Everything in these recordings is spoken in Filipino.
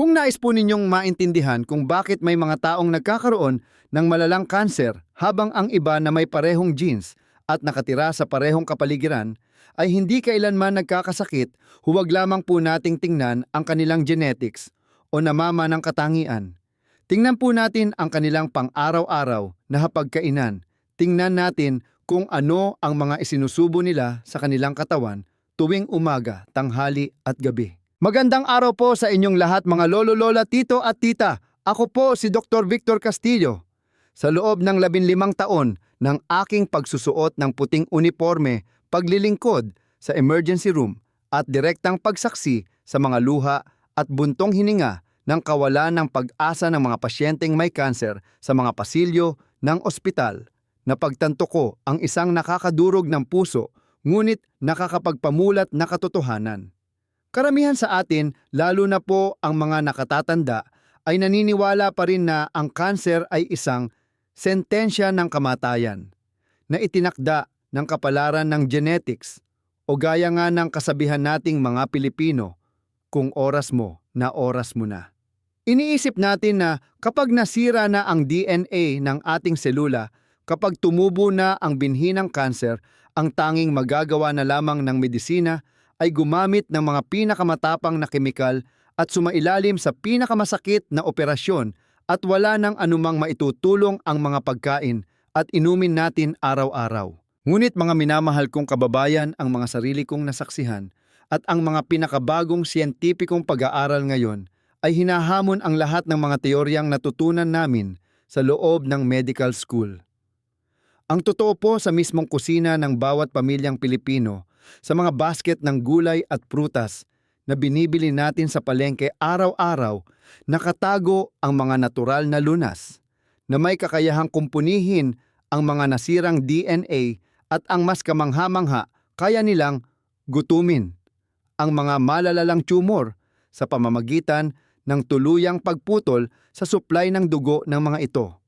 Kung nais po ninyong maintindihan kung bakit may mga taong nagkakaroon ng malalang kanser habang ang iba na may parehong genes at nakatira sa parehong kapaligiran ay hindi kailanman nagkakasakit, huwag lamang po nating tingnan ang kanilang genetics o namama ng katangian. Tingnan po natin ang kanilang pang-araw-araw na hapagkainan. Tingnan natin kung ano ang mga isinusubo nila sa kanilang katawan tuwing umaga, tanghali at gabi. Magandang araw po sa inyong lahat mga lolo, lola, tito at tita. Ako po si Dr. Victor Castillo. Sa loob ng 15 taon ng aking pagsusuot ng puting uniforme, paglilingkod sa emergency room at direktang pagsaksi sa mga luha at buntong hininga ng kawalan ng pag-asa ng mga pasyenteng may kanser sa mga pasilyo ng ospital, napagtanto ko ang isang nakakadurog ng puso ngunit nakakapagpamulat na katotohanan. Karamihan sa atin, lalo na po ang mga nakatatanda, ay naniniwala pa rin na ang kanser ay isang sentensya ng kamatayan na itinakda ng kapalaran ng genetics o gaya nga ng kasabihan nating mga Pilipino, kung oras mo na. Iniisip natin na kapag nasira na ang DNA ng ating selula, kapag tumubo na ang binhi ng kanser, ang tanging magagawa na lamang ng medisina ay gumamit ng mga pinakamatapang na kemikal at sumailalim sa pinakamasakit na operasyon at wala nang anumang maitutulong ang mga pagkain at inumin natin araw-araw. Ngunit mga minamahal kong kababayan, ang mga sarili kong nasaksihan at ang mga pinakabagong siyentipikong pag-aaral ngayon ay hinahamon ang lahat ng mga teoryang natutunan namin sa loob ng medical school. Ang totoo po sa mismong kusina ng bawat pamilyang Pilipino, sa mga basket ng gulay at prutas na binibili natin sa palengke araw-araw, nakatago ang mga natural na lunas na may kakayahang kumpunihin ang mga nasirang DNA at ang mas kamangha-mangha kaya nilang gutumin ang mga malalalang tumor sa pamamagitan ng tuluyang pagputol sa supply ng dugo ng mga ito.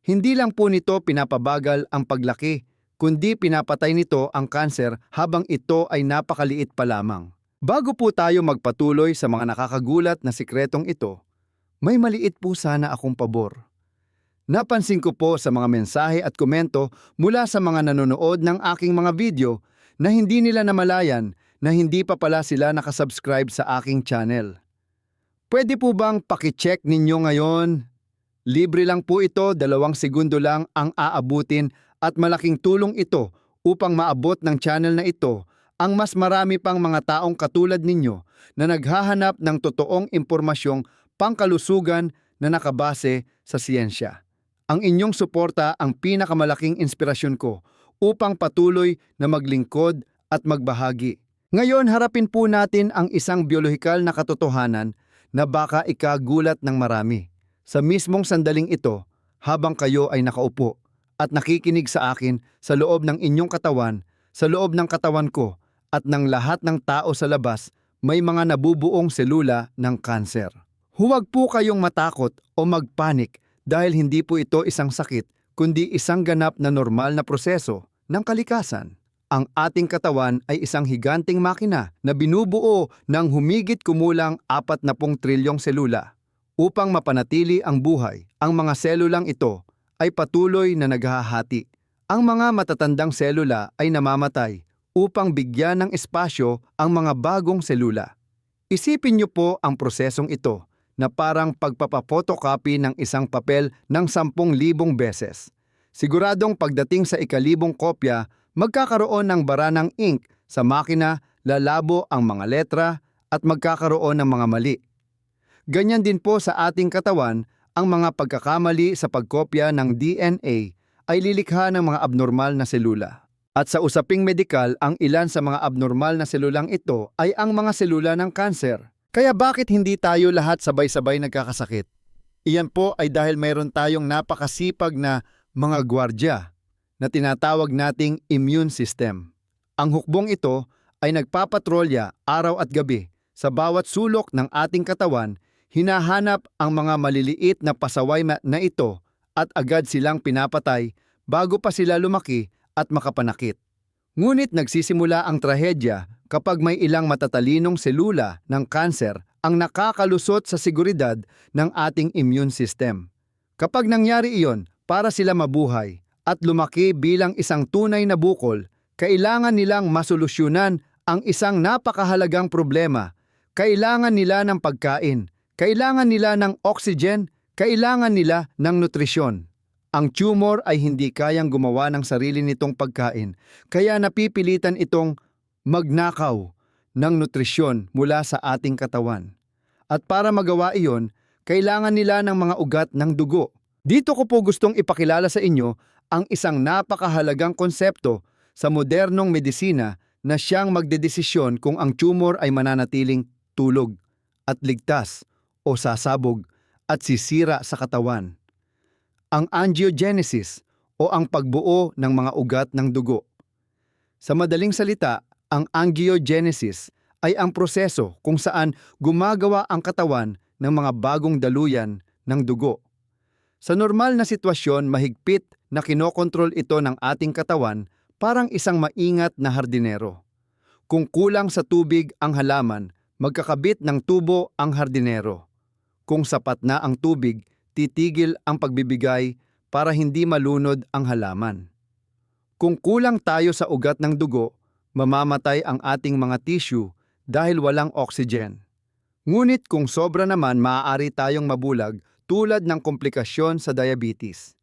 Hindi lang po nito pinapabagal ang paglaki, kundi pinapatay nito ang kanser habang ito ay napakaliit pa lamang. Bago po tayo magpatuloy sa mga nakakagulat na sikretong ito, may maliit po sana akong pabor. Napansin ko po sa mga mensahe at komento mula sa mga nanonood ng aking mga video na hindi nila namalayan na hindi pa pala sila nakasubscribe sa aking channel. Pwede po bang pakicheck ninyo ngayon? Libre lang po ito, 2 segundo lang ang aabutin at malaking tulong ito upang maabot ng channel na ito ang mas marami pang mga taong katulad ninyo na naghahanap ng totoong impormasyong pangkalusugan na nakabase sa siyensya. Ang inyong suporta ang pinakamalaking inspirasyon ko upang patuloy na maglingkod at magbahagi. Ngayon harapin po natin ang isang biolohikal na katotohanan na baka ikagulat ng marami. Sa mismong sandaling ito, habang kayo ay nakaupo at nakikinig sa akin sa loob ng inyong katawan, sa loob ng katawan ko, at ng lahat ng tao sa labas, may mga nabubuong selula ng kanser. Huwag po kayong matakot o magpanik dahil hindi po ito isang sakit, kundi isang ganap na normal na proseso ng kalikasan. Ang ating katawan ay isang higanting makina na binubuo ng humigit kumulang 40 trilyong selula. Upang mapanatili ang buhay, ang mga selulang ito ay patuloy na naghahati. Ang mga matatandang selula ay namamatay upang bigyan ng espasyo ang mga bagong selula. Isipin niyo po ang prosesong ito na parang pagpapapotocopy ng isang papel ng 10,000 beses. Siguradong pagdating sa 1,000 kopya, magkakaroon ng bara ng ink sa makina, lalabo ang mga letra at magkakaroon ng mga mali. Ganyan din po sa ating katawan, ang mga pagkakamali sa pagkopya ng DNA ay lilikha ng mga abnormal na selula. At sa usaping medikal, ang ilan sa mga abnormal na selulang ito ay ang mga selula ng kanser. Kaya bakit hindi tayo lahat sabay-sabay nagkakasakit? Iyan po ay dahil mayroon tayong napakasipag na mga gwardya na tinatawag nating immune system. Ang hukbong ito ay nagpapatrolya araw at gabi sa bawat sulok ng ating katawan. Hinahanap ang mga maliliit na pasaway na ito at agad silang pinapatay bago pa sila lumaki at makapanakit. Ngunit nagsisimula ang trahedya kapag may ilang matatalinong selula ng kanser ang nakakalusot sa seguridad ng ating immune system. Kapag nangyari iyon, para sila mabuhay at lumaki bilang isang tunay na bukol, kailangan nilang masolusyunan ang isang napakahalagang problema. Kailangan nila ng pagkain, kailangan nila ng oxygen, kailangan nila ng nutrisyon. Ang tumor ay hindi kayang gumawa ng sarili nitong pagkain, kaya napipilitan itong magnakaw ng nutrisyon mula sa ating katawan. At para magawa iyon, kailangan nila ng mga ugat ng dugo. Dito ko po gustong ipakilala sa inyo ang isang napakahalagang konsepto sa modernong medisina na siyang magdedesisyon kung ang tumor ay mananatiling tulog at ligtas o sasabog at sisira sa katawan. Ang angiogenesis o ang pagbuo ng mga ugat ng dugo. Sa madaling salita, ang angiogenesis ay ang proseso kung saan gumagawa ang katawan ng mga bagong daluyan ng dugo. Sa normal na sitwasyon, mahigpit na kinokontrol ito ng ating katawan parang isang maingat na hardinero. Kung kulang sa tubig ang halaman, magkakabit ng tubo ang hardinero. Kung sapat na ang tubig, titigil ang pagbibigay para hindi malunod ang halaman. Kung kulang tayo sa ugat ng dugo, mamamatay ang ating mga tissue dahil walang oxygen. Ngunit kung sobra naman, maaari tayong mabulag tulad ng komplikasyon sa diabetes.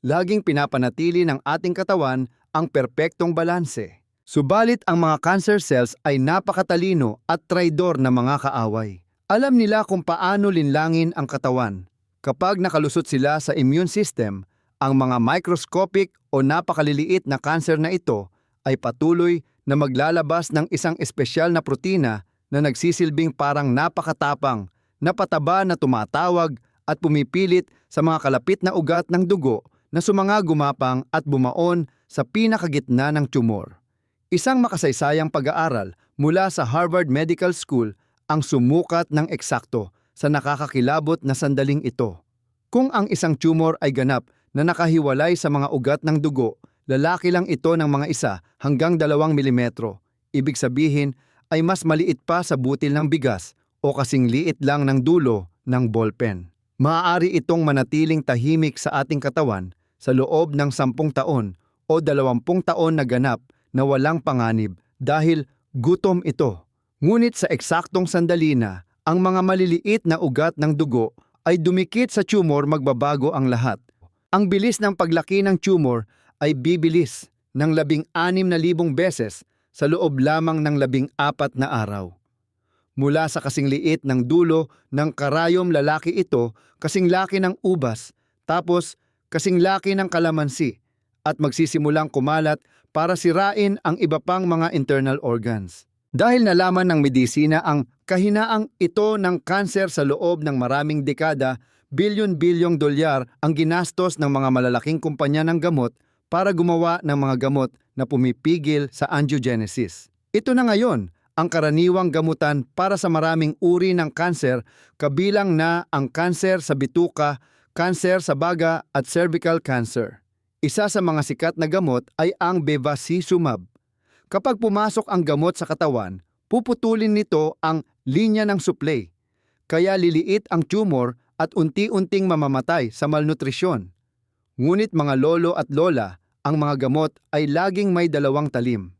Laging pinapanatili ng ating katawan ang perpektong balanse. Subalit ang mga cancer cells ay napakatalino at traidor na mga kaaway. Alam nila kung paano linlangin ang katawan. Kapag nakalusot sila sa immune system, ang mga microscopic o napakaliliit na cancer na ito ay patuloy na maglalabas ng isang espesyal na protina na nagsisilbing parang napakatapang, napataba na tumatawag at pumipilit sa mga kalapit na ugat ng dugo na sumangagumapang at bumaon sa pinakagitna ng tumor. Isang makasaysayang pag-aaral mula sa Harvard Medical School ang sumukat ng eksakto sa nakakakilabot na sandaling ito. Kung ang isang tumor ay ganap na nakahiwalay sa mga ugat ng dugo, lalaki lang ito ng mga 1 hanggang 2 milimetro. Ibig sabihin ay mas maliit pa sa butil ng bigas o kasing liit lang ng dulo ng ballpen. Maaari itong manatiling tahimik sa ating katawan sa loob ng 10 taon o 20 taon na ganap na walang panganib dahil gutom ito. Ngunit sa eksaktong sandali na ang mga maliliit na ugat ng dugo ay dumikit sa tumor, magbabago ang lahat. Ang bilis ng paglaki ng tumor ay bibilis ng 16,000 beses sa loob lamang ng 14 na araw. Mula sa kasing liit ng dulo ng karayom lalaki ito, kasing laki ng ubas, tapos kasing laki ng kalamansi, at magsisimulang kumalat para sirain ang iba pang mga internal organs. Dahil nalaman ng medisina ang kahinaang ito ng kanser sa loob ng maraming dekada, bilyon-bilyong dolyar ang ginastos ng mga malalaking kumpanya ng gamot para gumawa ng mga gamot na pumipigil sa angiogenesis. Ito na ngayon ang karaniwang gamutan para sa maraming uri ng kanser, kabilang na ang kanser sa bituka, kanser sa baga at cervical cancer. Isa sa mga sikat na gamot ay ang bevacizumab. Kapag pumasok ang gamot sa katawan, puputulin nito ang linya ng supply. Kaya liliit ang tumor at unti-unting mamamatay sa malnutrisyon. Ngunit mga lolo at lola, ang mga gamot ay laging may 2 talim.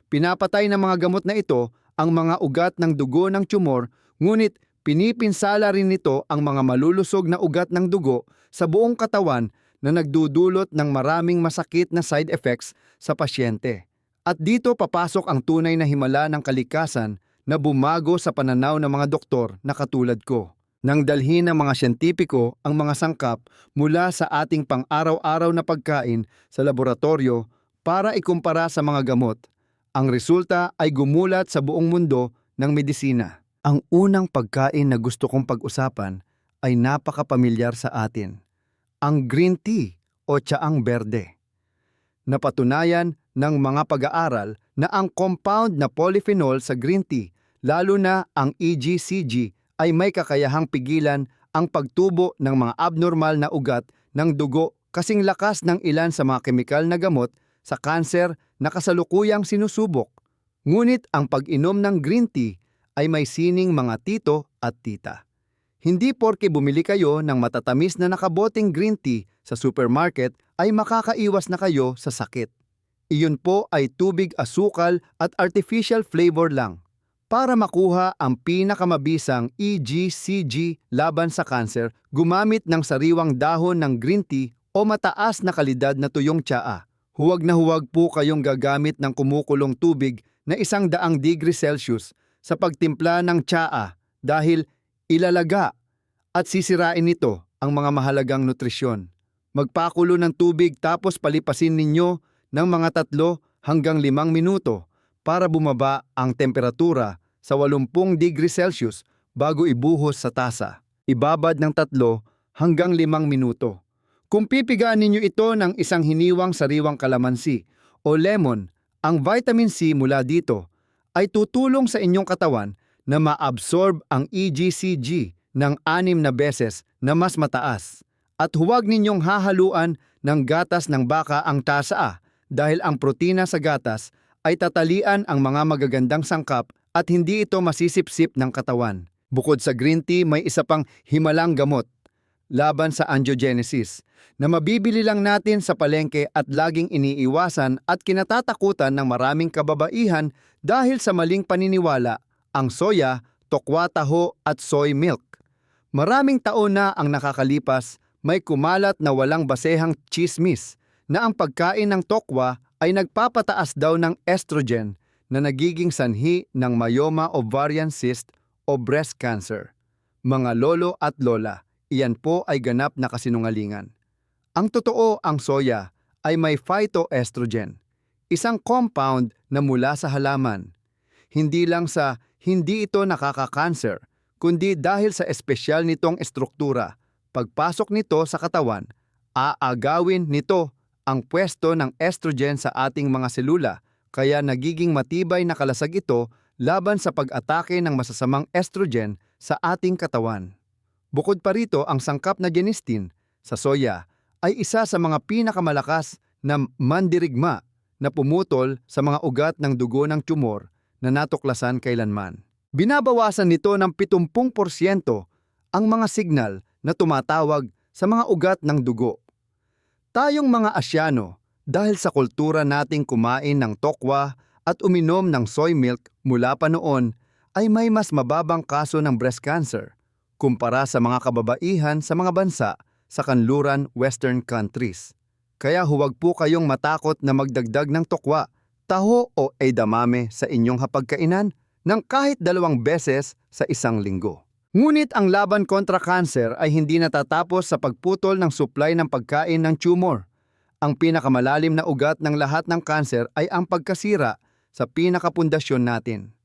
Pinapatay ng mga gamot na ito ang mga ugat ng dugo ng tumor, ngunit pinipinsala rin nito ang mga malulusog na ugat ng dugo sa buong katawan na nagdudulot ng maraming masakit na side effects sa pasyente. At dito papasok ang tunay na himala ng kalikasan na bumago sa pananaw ng mga doktor na katulad ko. Nang dalhin ng mga siyentipiko ang mga sangkap mula sa ating pang-araw-araw na pagkain sa laboratorio para ikumpara sa mga gamot, ang resulta ay gumulat sa buong mundo ng medisina. Ang unang pagkain na gusto kong pag-usapan ay napakapamilyar sa atin. Ang green tea o tsaang berde. Napatunayan ng mga pag-aaral na ang compound na polyphenol sa green tea, lalo na ang EGCG, ay may kakayahang pigilan ang pagtubo ng mga abnormal na ugat ng dugo, kasing lakas ng ilan sa mga kemikal na gamot sa kanser na kasalukuyang sinusubok. Ngunit ang pag-inom ng green tea ay may sining mga tito at tita. Hindi porke bumili kayo ng matatamis na nakaboteng green tea sa supermarket ay makakaiwas na kayo sa sakit. Iyon po ay tubig, asukal at artificial flavor lang. Para makuha ang pinakamabisang EGCG laban sa kanser, gumamit ng sariwang dahon ng green tea o mataas na kalidad na tuyong tsaa. Huwag na huwag po kayong gagamit ng kumukulong tubig na 100 degrees Celsius sa pagtimpla ng tsaa dahil ilalaga at sisirain nito ang mga mahalagang nutrisyon. Magpakulo ng tubig tapos palipasin ninyo ng mga 3 hanggang 5 minuto para bumaba ang temperatura sa 80 degrees Celsius bago ibuhos sa tasa. Ibabad ng 3 hanggang 5 minuto. Kung pipigaan ninyo ito ng isang hiniwang sariwang kalamansi o lemon, ang vitamin C mula dito ay tutulong sa inyong katawan na ma-absorb ang EGCG ng 6 na beses na mas mataas. At huwag ninyong hahaluan ng gatas ng baka ang tasa dahil ang protina sa gatas ay tatalian ang mga magagandang sangkap at hindi ito masisipsip ng katawan. Bukod sa green tea, may isa pang himalang gamot laban sa angiogenesis na mabibili lang natin sa palengke at laging iniiwasan at kinatatakutan ng maraming kababaihan dahil sa maling paniniwala, ang soya, tokwa, taho at soy milk. Maraming taon na ang nakakalipas, may kumalat na walang basehang chismis na ang pagkain ng tokwa ay nagpapataas daw ng estrogen na nagiging sanhi ng myoma, ovarian cyst o breast cancer. Mga lolo at lola, iyan po ay ganap na kasinungalingan. Ang totoo, ang soya ay may phytoestrogen, isang compound na mula sa halaman. Hindi lang sa hindi ito nakaka-cancer, kundi dahil sa espesyal nitong estruktura, pagpasok nito sa katawan, aagawin nito ang pwesto ng estrogen sa ating mga selula, kaya nagiging matibay na kalasag ito laban sa pag-atake ng masasamang estrogen sa ating katawan. Bukod pa rito, ang sangkap na genistein sa soya ay isa sa mga pinakamalakas na mandirigma na pumutol sa mga ugat ng dugo ng tumor na natuklasan kailanman. Binabawasan nito ng 70% ang mga signal na tumatawag sa mga ugat ng dugo. Tayong mga Asyano, dahil sa kultura nating kumain ng tokwa at uminom ng soy milk mula pa noon, ay may mas mababang kaso ng breast cancer kumpara sa mga kababaihan sa mga bansa sa kanluran Western countries. Kaya huwag po kayong matakot na magdagdag ng tokwa, taho o edamame sa inyong hapagkainan ng kahit 2 beses sa isang linggo. Ngunit ang laban kontra cancer ay hindi natatapos sa pagputol ng supply ng pagkain ng tumor. Ang pinakamalalim na ugat ng lahat ng cancer ay ang pagkasira sa pinakapundasyon natin.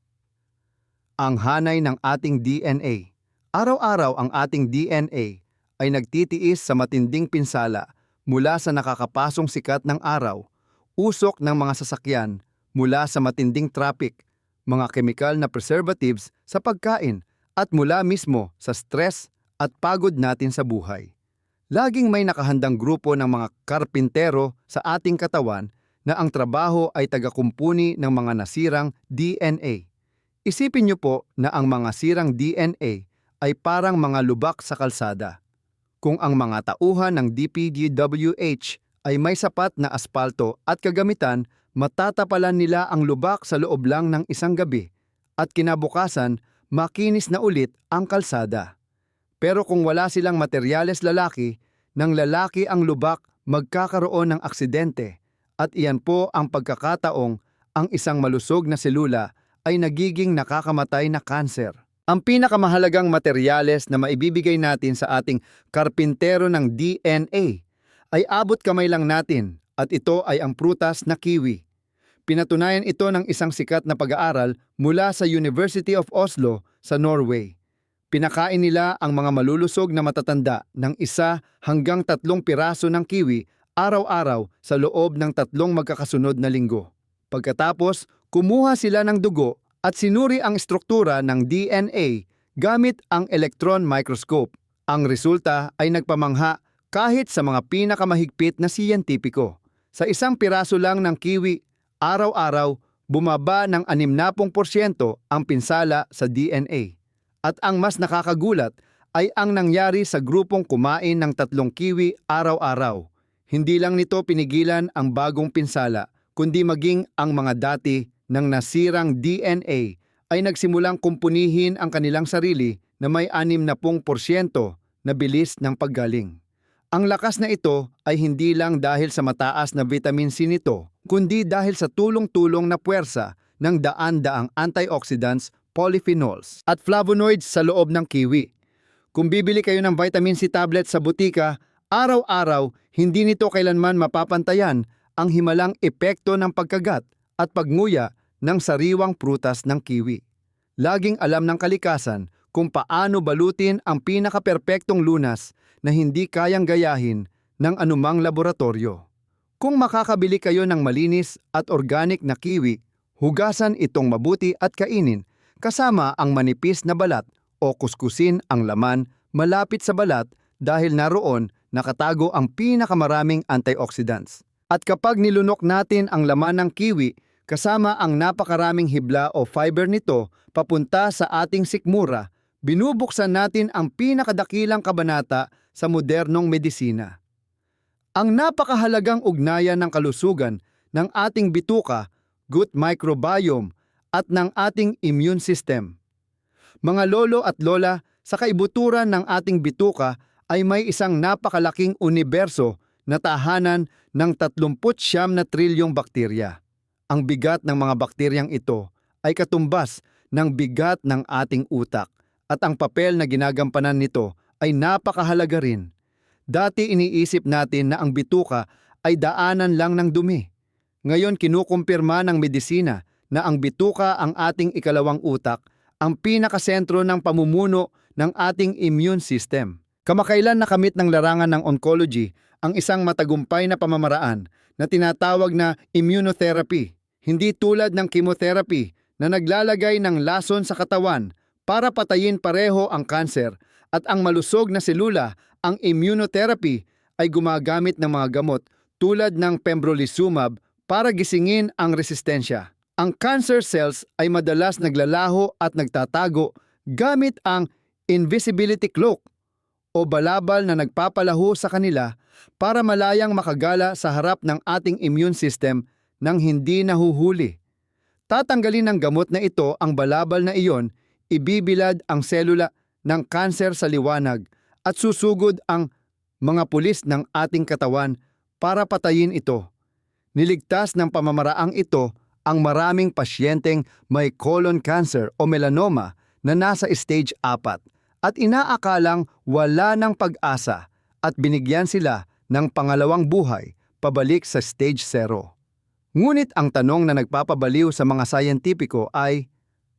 Ang hanay ng ating DNA. Araw-araw ang ating DNA ay nagtitiis sa matinding pinsala mula sa nakakapasong sikat ng araw, usok ng mga sasakyan, mula sa matinding traffic, mga kemikal na preservatives sa pagkain, at mula mismo sa stress at pagod natin sa buhay. Laging may nakahandang grupo ng mga karpintero sa ating katawan na ang trabaho ay tagakumpuni ng mga nasirang DNA. Isipin niyo po na ang mga sirang DNA ay parang mga lubak sa kalsada. Kung ang mga tauhan ng DPWH ay may sapat na asfalto at kagamitan, matatapalan nila ang lubak sa loob lang ng isang gabi at kinabukasan makinis na ulit ang kalsada. Pero kung wala silang materyales lalaki, ng lalaki ang lubak, magkakaroon ng aksidente at iyan po ang pagkakataong ang isang malusog na selula ay nagiging nakakamatay na kanser. Ang pinakamahalagang materyales na maibibigay natin sa ating karpintero ng DNA ay abot kamay lang natin at ito ay ang prutas na kiwi. Pinatunayan ito ng isang sikat na pag-aaral mula sa University of Oslo sa Norway. Pinakain nila ang mga malulusog na matatanda ng 1 hanggang 3 piraso ng kiwi araw-araw sa loob ng 3 magkakasunod na linggo. Pagkatapos, kumuha sila ng dugo at sinuri ang struktura ng DNA gamit ang electron microscope. Ang resulta ay nagpamangha kahit sa mga pinakamahigpit na siyentipiko. Sa 1 piraso lang ng kiwi, araw-araw, bumaba ng 60% ang pinsala sa DNA. At ang mas nakakagulat ay ang nangyari sa grupong kumain ng 3 kiwi araw-araw. Hindi lang nito pinigilan ang bagong pinsala, kundi maging ang mga dati ng nasirang DNA ay nagsimulang kumpunihin ang kanilang sarili na may 60% na bilis ng paggaling. Ang lakas na ito ay hindi lang dahil sa mataas na vitamin C nito, kundi dahil sa tulong-tulong na puwersa ng daan-daang antioxidants, polyphenols at flavonoids sa loob ng kiwi. Kung bibili kayo ng vitamin C tablet sa butika, araw-araw, hindi nito kailanman mapapantayan ang himalang epekto ng pagkagat at pagnguya ng sariwang prutas ng kiwi. Laging alam ng kalikasan kung paano balutin ang pinakaperpektong lunas na hindi kayang gayahin ng anumang laboratorio. Kung makakabili kayo ng malinis at organic na kiwi, hugasan itong mabuti at kainin kasama ang manipis na balat o kuskusin ang laman malapit sa balat dahil naroon nakatago ang pinakamaraming antioxidants. At kapag nilunok natin ang laman ng kiwi kasama ang napakaraming hibla o fiber nito papunta sa ating sikmura, binubuksan natin ang pinakadakilang kabanata sa modernong medisina. Ang napakahalagang ugnayan ng kalusugan ng ating bituka, gut microbiome at ng ating immune system. Mga lolo at lola, sa kaibuturan ng ating bituka ay may isang napakalaking universo na tahanan ng 39 na trilyong bakterya. Ang bigat ng mga bakteryang ito ay katumbas ng bigat ng ating utak at ang papel na ginagampanan nito ay napakahalaga rin. Dati iniisip natin na ang bituka ay daanan lang ng dumi. Ngayon kinukumpirma ng medisina na ang bituka ang ating ikalawang utak, ang pinakasentro ng pamumuno ng ating immune system. Kamakailan nakamit ng larangan ng oncology ang isang matagumpay na pamamaraan na tinatawag na immunotherapy. Hindi tulad ng chemotherapy na naglalagay ng lason sa katawan para patayin pareho ang kanser at ang malusog na selula. Ang immunotherapy ay gumagamit ng mga gamot tulad ng pembrolizumab para gisingin ang resistensya. Ang cancer cells ay madalas naglalaho at nagtatago gamit ang invisibility cloak o balabal na nagpapalaho sa kanila para malayang makagala sa harap ng ating immune system nang hindi nahuhuli. Tatanggalin ng gamot na ito ang balabal na iyon, ibibilad ang selula ng kanser sa liwanag at susugod ang mga pulis ng ating katawan para patayin ito. Niligtas ng pamamaraang ito ang maraming pasyenteng may colon cancer o melanoma na nasa stage 4 at inaakalang wala ng pag-asa at binigyan sila ng pangalawang buhay pabalik sa stage 0. Ngunit ang tanong na nagpapabaliw sa mga sayentipiko ay,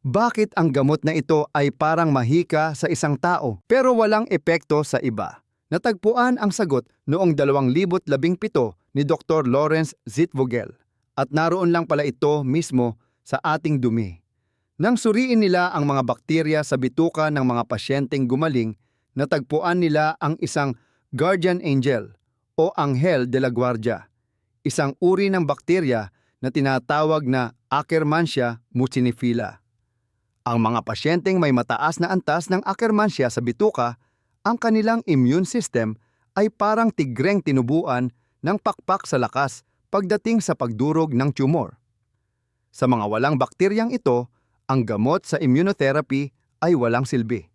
bakit ang gamot na ito ay parang mahika sa isang tao pero walang epekto sa iba? Natagpuan ang sagot noong 2017 ni Dr. Lawrence Zitvogel at naroon lang pala ito mismo sa ating dumi. Nang suriin nila ang mga bakterya sa bituka ng mga pasyenteng gumaling, natagpuan nila ang isang guardian angel o anghel de la guardia, isang uri ng bakterya na tinatawag na Akkermansia muciniphila. Ang mga pasyenteng may mataas na antas ng Akkermansia sa bituka, ang kanilang immune system ay parang tigreng tinubuan ng pakpak sa lakas pagdating sa pagdurog ng tumor. Sa mga walang bakteryang ito, ang gamot sa immunotherapy ay walang silbi.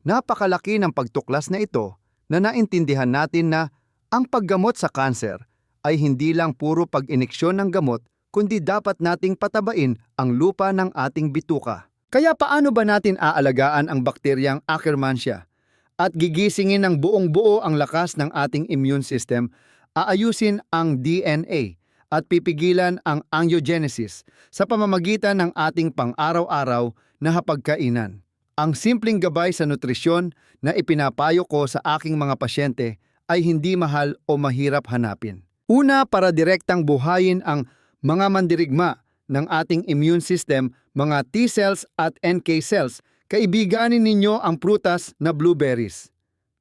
Napakalaki ng pagtuklas na ito na naintindihan natin na ang paggamot sa kanser ay hindi lang puro pag-ineksyon ng gamot kundi dapat nating patabain ang lupa ng ating bituka. Kaya paano ba natin aalagaan ang bakteryang Akkermansia at gigisingin ng buong-buo ang lakas ng ating immune system, aayusin ang DNA at pipigilan ang angiogenesis sa pamamagitan ng ating pang-araw-araw na hapagkainan? Ang simpleng gabay sa nutrisyon na ipinapayo ko sa aking mga pasyente ay hindi mahal o mahirap hanapin. Una, para direktang buhayin ang mga mandirigma ng ating immune system, mga T-cells at NK cells, kaibiganin ninyo ang prutas na blueberries.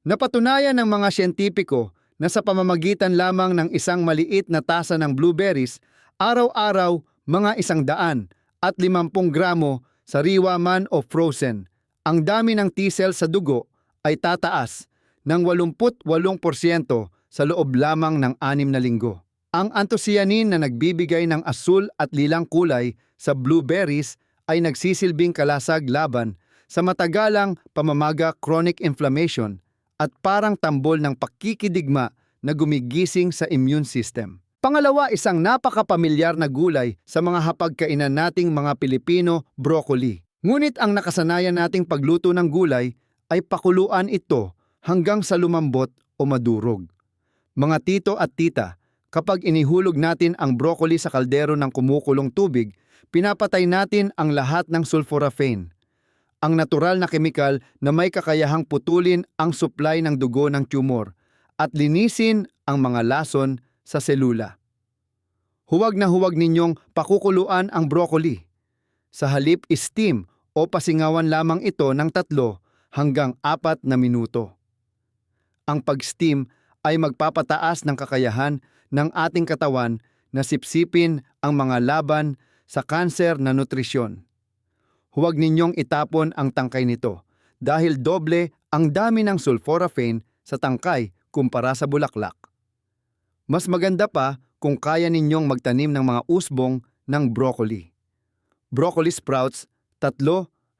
Napatunayan ng mga siyentipiko na sa pamamagitan lamang ng isang maliit na tasa ng blueberries, araw-araw mga 150 gramo, sariwa man o frozen, Ang dami ng T-cell sa dugo ay tataas ng 88% sa loob lamang ng 6 na linggo. Ang anthocyanin na nagbibigay ng asul at lilang kulay sa blueberries ay nagsisilbing kalasag laban sa matagalang pamamaga chronic inflammation at parang tambol ng pakikidigma na gumigising sa immune system. Pangalawa, isang napakapamilyar na gulay sa mga hapagkainan nating mga Pilipino, broccoli. Ngunit ang nakasanayan nating pagluto ng gulay ay pakuluan ito hanggang sa lumambot o madurog. Mga tito at tita, kapag inihulog natin ang broccoli sa kaldero ng kumukulong tubig, pinapatay natin ang lahat ng sulforaphane, ang natural na kemikal na may kakayahang putulin ang supply ng dugo ng tumor at linisin ang mga lason sa selula. Huwag na huwag ninyong pakukuluan ang broccoli. Sa halip, steam o pasingawan lamang ito ng 3 hanggang 4 na minuto. Ang pag-steam ay magpapataas ng kakayahan ng ating katawan na sipsipin ang mga laban sa kanser na nutrisyon. Huwag ninyong itapon ang tangkay nito dahil doble ang dami ng sulforaphane sa tangkay kumpara sa bulaklak. Mas maganda pa kung kaya ninyong magtanim ng mga usbong ng broccoli. Broccoli sprouts, 3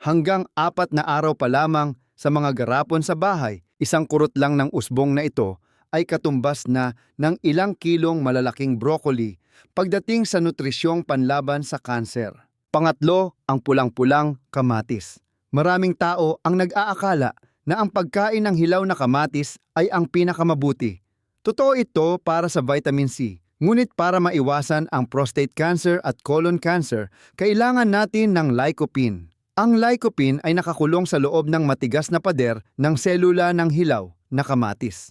hanggang 4 na araw pa lamang sa mga garapon sa bahay. Isang kurot lang ng usbong na ito ay katumbas na ng ilang kilong malalaking broccoli pagdating sa nutrisyong panlaban sa kanser. Pangatlo, ang pulang-pulang kamatis. Maraming tao ang nag-aakala na ang pagkain ng hilaw na kamatis ay ang pinakamabuti. Totoo ito para sa vitamin C. Ngunit para maiwasan ang prostate cancer at colon cancer, kailangan natin ng lycopene. Ang lycopene ay nakakulong sa loob ng matigas na pader ng selula ng hilaw na kamatis.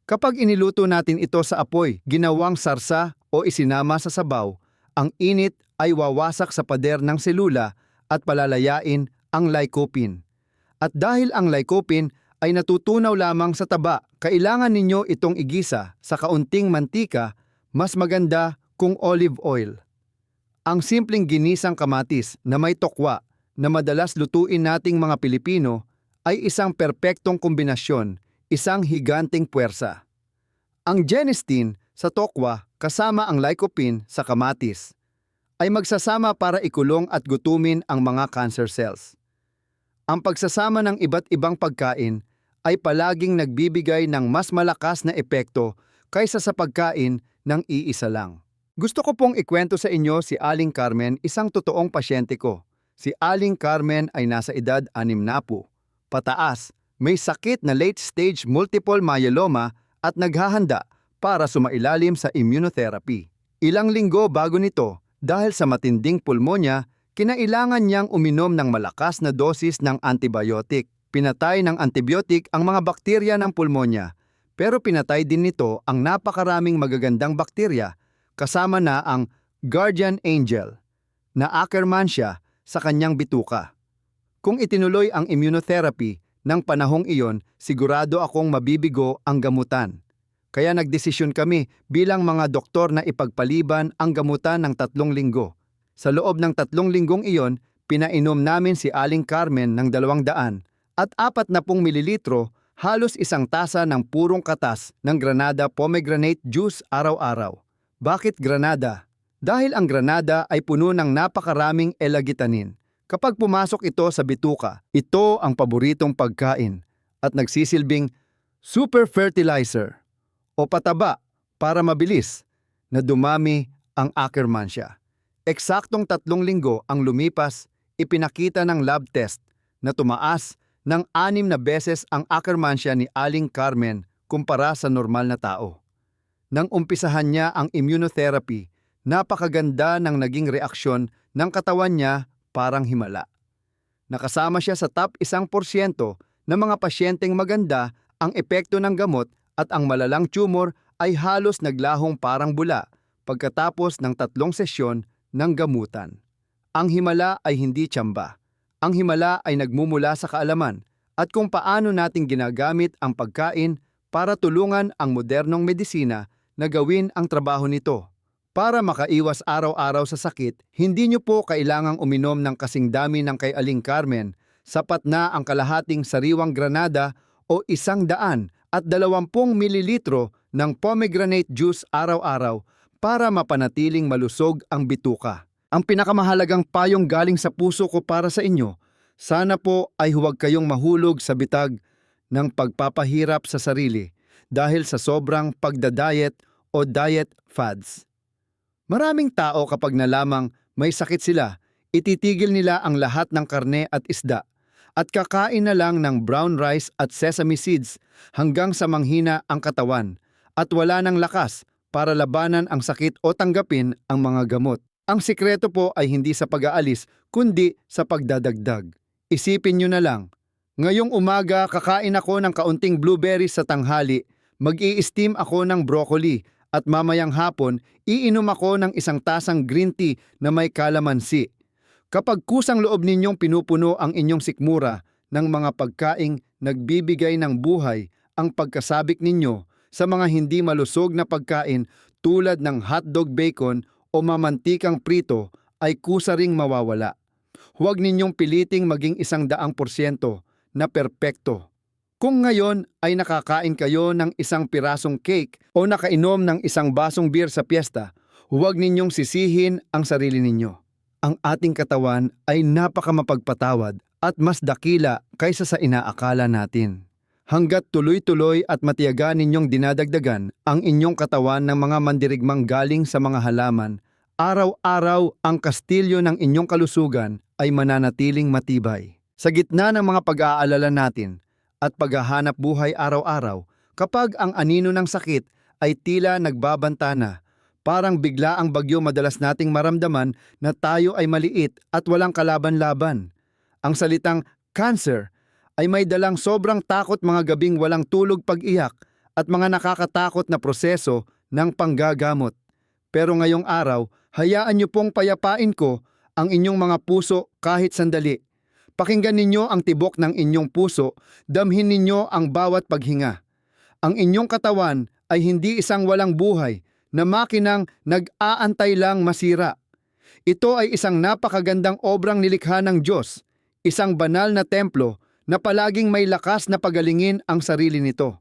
Kapag iniluto natin ito sa apoy, ginawang sarsa o isinama sa sabaw, ang init ay wawasak sa pader ng selula at palalayain ang lycopene. At dahil ang lycopene ay natutunaw lamang sa taba, kailangan ninyo itong igisa sa kaunting mantika, mas maganda kung olive oil. Ang simpleng ginisang kamatis na may tokwa na madalas lutuin nating mga Pilipino ay isang perpektong kombinasyon, isang higanting puwersa. Ang genistein sa tokwa kasama ang lycopene sa kamatis ay magsasama para ikulong at gutumin ang mga cancer cells. Ang pagsasama ng iba't ibang pagkain ay palaging nagbibigay ng mas malakas na epekto kaysa sa pagkain ng iisa lang. Gusto ko pong ikwento sa inyo si Aling Carmen, isang totoong pasyente ko. Si Aling Carmen ay nasa edad 60 pataas, may sakit na late-stage multiple myeloma at naghahanda para sumailalim sa immunotherapy. Ilang linggo bago nito, dahil sa matinding pulmonya, kinailangan niyang uminom ng malakas na dosis ng antibiotic. Pinatay ng antibiotic ang mga bakterya ng pulmonya, pero pinatay din nito ang napakaraming magagandang bakterya, kasama na ang guardian angel na Akkermansia sa kanyang bituka. Kung itinuloy ang immunotherapy ng panahong iyon, sigurado akong mabibigo ang gamutan. Kaya nagdesisyon kami bilang mga doktor na ipagpaliban ang gamutan ng 3 linggo. Sa loob ng 3 linggong iyon, pinainom namin si Aling Carmen ng 200 at 40 mililitro, halos 1 tasa ng purong katas ng Granada pomegranate juice araw-araw. Bakit Granada? Dahil ang Granada ay puno ng napakaraming L-gitanin. Kapag pumasok ito sa bituka, ito ang paboritong pagkain at nagsisilbing super fertilizer o pataba para mabilis na dumami ang Akkermansia. Eksaktong 3 linggo ang lumipas, ipinakita ng lab test na tumaas ng 6 na beses ang Akkermansia ni Aling Carmen kumpara sa normal na tao. Nang umpisahan niya ang immunotherapy, napakaganda ng naging reaksyon ng katawan niya, parang himala. Nakasama siya sa top 1% ng mga pasyenteng maganda ang epekto ng gamot at ang malalang tumor ay halos naglahong parang bula pagkatapos ng 3 sesyon ng gamutan. Ang himala ay hindi tiyamba. Ang himala ay nagmumula sa kaalaman at kung paano natin ginagamit ang pagkain para tulungan ang modernong medisina na gawin ang trabaho nito. Para makaiwas araw-araw sa sakit, hindi niyo po kailangang uminom ng kasing dami ng kay Aling Carmen. Sapat na ang kalahating sariwang granada o 120 mililitro ng pomegranate juice araw-araw para mapanatiling malusog ang bituka. Ang pinakamahalagang payong galing sa puso ko para sa inyo, sana po ay huwag kayong mahulog sa bitag ng pagpapahirap sa sarili dahil sa sobrang pagdadiet o diet fads. Maraming tao kapag nalamang may sakit sila, ititigil nila ang lahat ng karne at isda at kakain na lang ng brown rice at sesame seeds hanggang sa manghina ang katawan at wala ng lakas para labanan ang sakit o tanggapin ang mga gamot. Ang sikreto po ay hindi sa pag-aalis kundi sa pagdadagdag. Isipin nyo na lang, ngayong umaga kakain ako ng kaunting blueberries sa tanghali, mag-i-steam ako ng broccoli at mamayang hapon iinom ako ng 1 tasang green tea na may kalamansi. Kapag kusang loob ninyong pinupuno ang inyong sikmura ng mga pagkaing nagbibigay ng buhay ang pagkasabik ninyo sa mga hindi malusog na pagkain tulad ng hotdog bacon o mamantikang prito ay kusa ring mawawala. Huwag ninyong piliting maging 100% na perpekto. Kung ngayon ay nakakain kayo ng 1 pirasong cake o nakainom ng 1 basong beer sa piyesta, huwag ninyong sisihin ang sarili ninyo. Ang ating katawan ay napakamapagpatawad at mas dakila kaysa sa inaakala natin. Hanggat tuloy-tuloy at matiyaga ninyong dinadagdagan ang inyong katawan ng mga mandirigmang galing sa mga halaman, araw-araw ang kastilyo ng inyong kalusugan ay mananatiling matibay. Sa gitna ng mga pag-aalala natin at paghahanap buhay araw-araw, kapag ang anino ng sakit ay tila nagbabanta na, parang bigla ang bagyo madalas nating maramdaman na tayo ay maliit at walang kalaban-laban. Ang salitang cancer ay may dalang sobrang takot, mga gabing walang tulog pag-iyak at mga nakakatakot na proseso ng panggagamot. Pero ngayong araw, hayaan niyo pong payapain ko ang inyong mga puso kahit sandali. Pakinggan ninyo ang tibok ng inyong puso, damhin ninyo ang bawat paghinga. Ang inyong katawan ay hindi isang walang buhay na makinang nag-aantay lang masira. Ito ay isang napakagandang obrang nilikha ng Diyos, isang banal na templo na palaging may lakas na pagalingin ang sarili nito.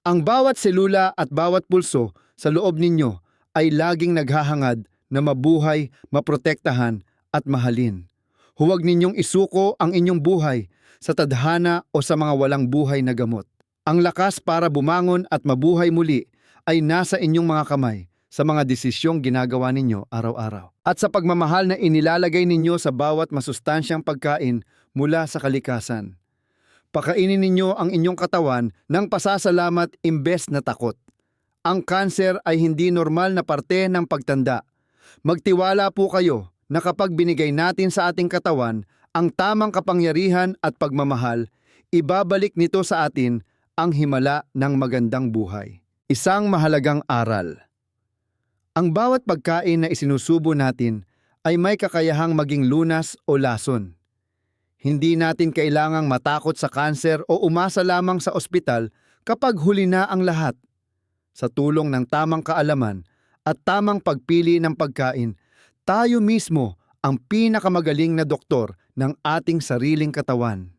Ang bawat selula at bawat pulso sa loob ninyo ay laging naghahangad na mabuhay, maprotektahan at mahalin. Huwag ninyong isuko ang inyong buhay sa tadhana o sa mga walang buhay na gamot. Ang lakas para bumangon at mabuhay muli ay nasa inyong mga kamay sa mga desisyong ginagawa ninyo araw-araw. At sa pagmamahal na inilalagay ninyo sa bawat masustansyang pagkain mula sa kalikasan. Pakainin ninyo ang inyong katawan ng pasasalamat imbes na takot. Ang kanser ay hindi normal na parte ng pagtanda. Magtiwala po kayo na kapag binigay natin sa ating katawan ang tamang kapangyarihan at pagmamahal, ibabalik nito sa atin ang himala ng magandang buhay. Isang mahalagang aral. Ang bawat pagkain na isinusubo natin ay may kakayahang maging lunas o lason. Hindi natin kailangang matakot sa kanser o umasa lamang sa ospital kapag huli na ang lahat. Sa tulong ng tamang kaalaman at tamang pagpili ng pagkain, tayo mismo ang pinakamagaling na doktor ng ating sariling katawan.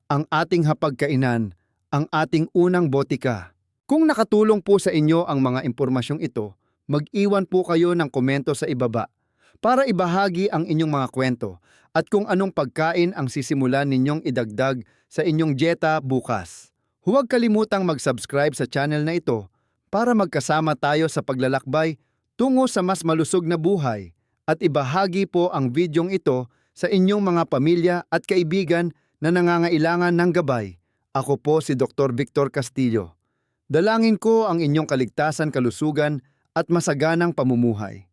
Ang ating hapagkainan, ang ating unang botika. Kung nakatulong po sa inyo ang mga impormasyong ito, mag-iwan po kayo ng komento sa ibaba para ibahagi ang inyong mga kwento at kung anong pagkain ang sisimulan ninyong idagdag sa inyong dieta bukas. Huwag kalimutang mag-subscribe sa channel na ito para magkasama tayo sa paglalakbay tungo sa mas malusog na buhay at ibahagi po ang videong ito sa inyong mga pamilya at kaibigan na nangangailangan ng gabay. Ako po si Dr. Victor Castillo. Dalangin ko ang inyong kaligtasan, kalusugan at masaganang pamumuhay.